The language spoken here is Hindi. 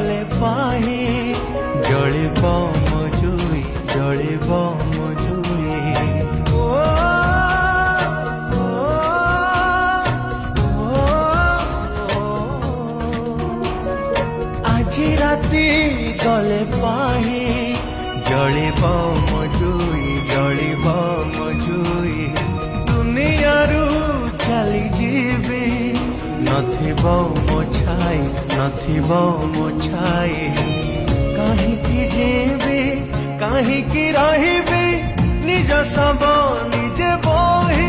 गले पाए जलिब मजुई जलिब मजुई आज राति गले पाए जलिब मजुई जलिब मजुई दुनियारू चली जीवी नथिब मो छाई नथिब मो छाई काहींकि जीवी काहींकि रहिबी निज सब निजे बोही